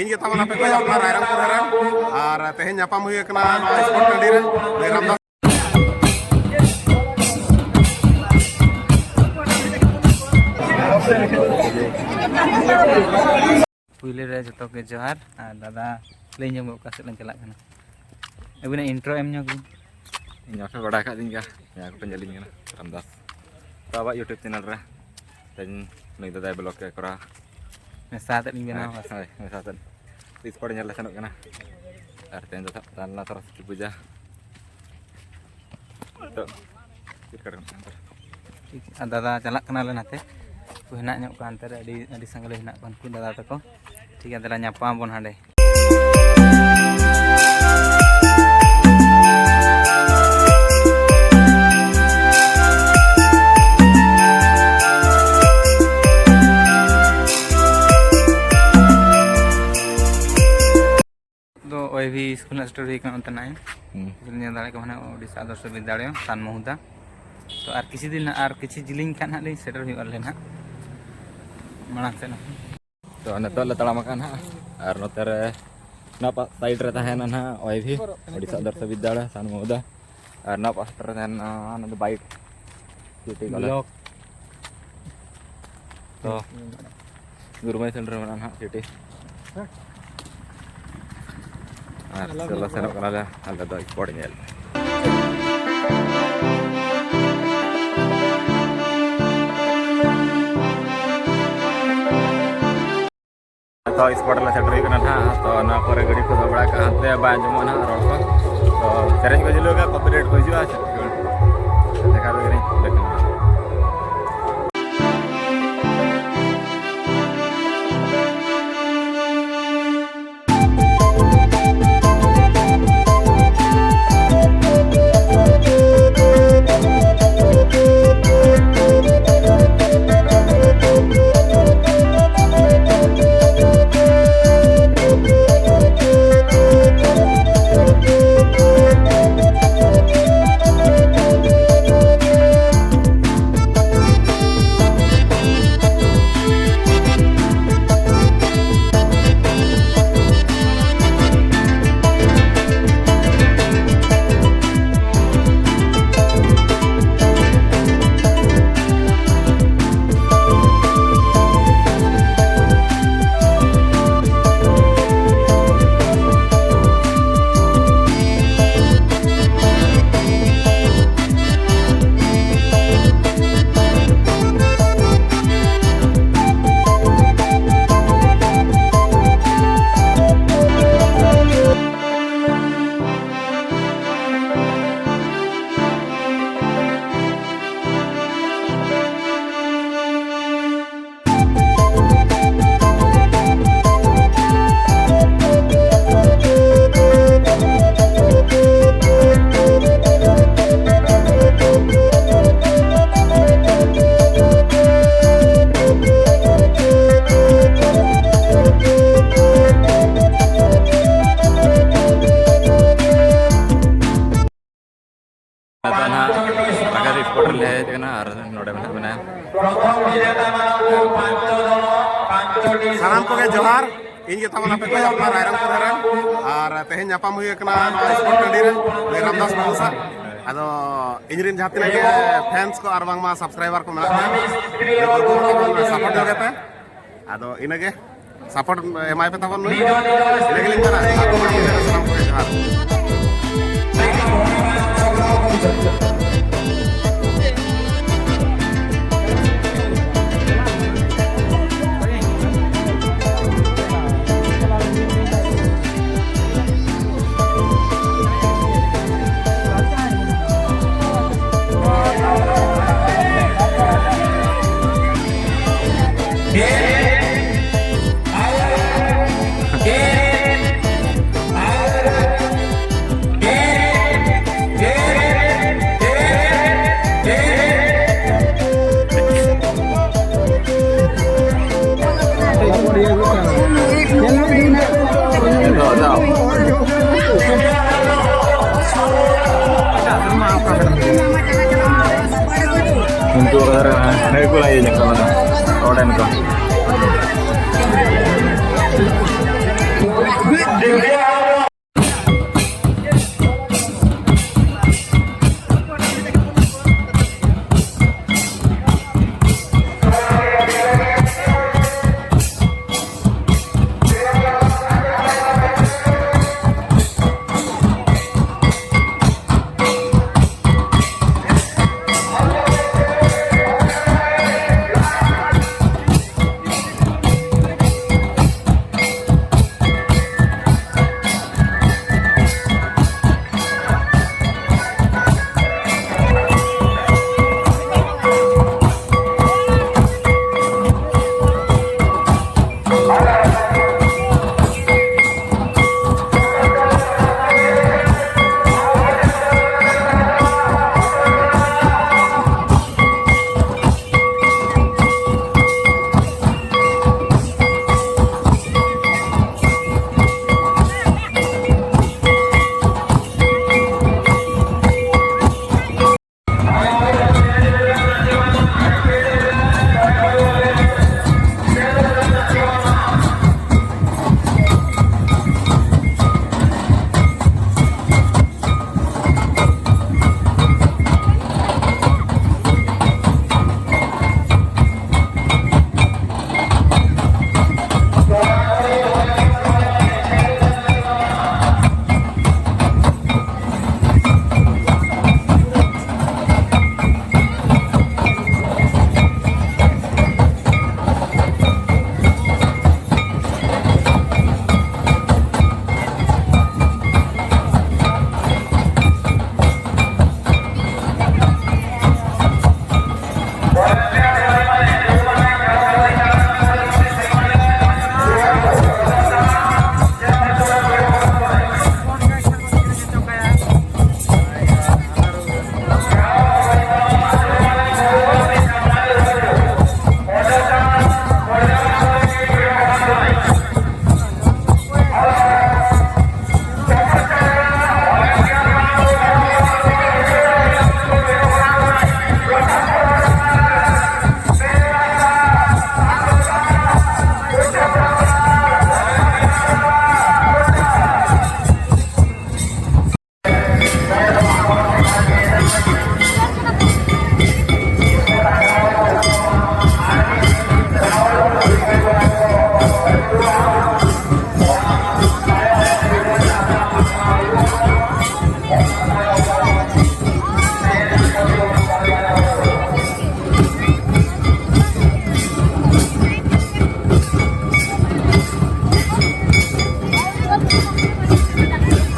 in के तब पे अपना रायरंगपुर रे और तेहे नापाम हुई कना स्पोर्ट टंडी रे रामदास पुइले रे जतो के जोहार दादा लई ᱧᱚᱜ ᱚᱠᱟ ᱥᱮᱫ ᱞᱟᱝ ᱪᱟᱞᱟᱜ ᱠᱟᱱᱟ ᱟᱹᱵᱤᱱᱟᱜ ᱤᱱᱴᱨᱳ ᱮᱢ ᱧᱚᱜ ᱵᱤᱱ ᱤᱧ ᱟᱯᱮ ᱵᱟᱰᱟᱭ ᱠᱟᱜ ᱫᱤᱧ ᱜᱟ ᱡᱟᱦᱟᱸ ᱠᱚ ᱧᱮᱞᱤᱧ ᱠᱟᱱᱟ ᱨᱟᱢᱫᱟᱥ ᱛᱚ ᱟᱵᱟᱨ YouTube ᱪᱮᱱᱮᱞ ᱨᱮ ᱛᱮᱧ ᱱᱩᱭ ᱫᱟᱫᱟᱭ ᱵᱞᱚᱜ ᱠᱮ ᱠᱚᱨᱟ ᱢᱮᱥᱟ ᱟᱛᱮᱫ ᱞᱤᱧ ᱵᱮᱱᱟᱣᱟ ᱦᱳᱭ ᱢᱮᱥᱟ ᱟᱛᱮᱫ ᱥᱯᱚᱴ ᱧᱮᱞ ᱞᱮ ᱥᱮᱱᱚᱜ ᱠᱟᱱᱟ ᱟᱨ ᱛᱮᱧ ᱫᱚ ᱛᱟᱞᱱᱟ ᱥᱚᱨᱚᱥᱚᱛᱤ ᱯᱩᱡᱟ ᱛᱚ ᱠᱨᱤᱠᱮᱴ ᱟᱨ ᱫᱟᱫᱟ ᱪᱟᱞᱟᱜ ᱠᱟᱱᱟᱞᱮ ᱱᱟᱛᱮ ᱠᱚ ᱦᱮᱱᱟᱜ ᱧᱚᱜ ᱠᱚ ᱦᱟᱱᱛᱮ ᱨᱮ ᱟᱹᱰᱤ ᱥᱟᱸᱜᱮ ᱞᱮ ᱦᱮᱱᱟᱜ ᱠᱚᱣᱟ ᱩᱱᱠᱩ ᱫᱟᱫᱟ ᱛᱟᱠᱚ ᱴᱷᱤᱠ ᱜᱮᱭᱟ ᱫᱮᱞᱟ ᱧᱟᱯᱟᱢ ᱵᱚᱱ ᱦᱟᱸᱰᱮ भी स्कूल स्टोरी का अंतना है दाड़े को माने ओडिशा आदर्श विद्यालय सान महुदा तो आर किसी दिन आर किसी जिलिंग खान हाली सेटर हुई वाले ना माना से ना तो नतो ले तड़ाम का ना और नोते रे ना साइड रे तहना ना ओय भी ओडिशा आदर्श विद्यालय सान महुदा और ना पास रे तहना ना बाइक सिटी ब्लॉक तो गुरुमाई सेंटर में ना सिटी चलो senok kanala ada do sport nyel तो स्पॉट ला सेटर कना था तो ना पर गड़ी को बड़ा का हाथे बा जमो ना रोड को तो चैलेंज को जिलो का कॉपीराइट को जिवा देखा लग रही लेकिन सानाम को जोहार इन के तब पे अपना रायरंगपुर रे और तेहे नापाम हुई कना स्पोर्ट टंडी रे रामदास बाबूसा अदो इंजरिन जहां तिना के फैंस को और बांगमा सब्सक्राइबर को मेना सपोर्ट जोगे पे अदो इनगे सपोर्ट एमआई पे तब नुई इनगे लिंक करा सानाम को जोहार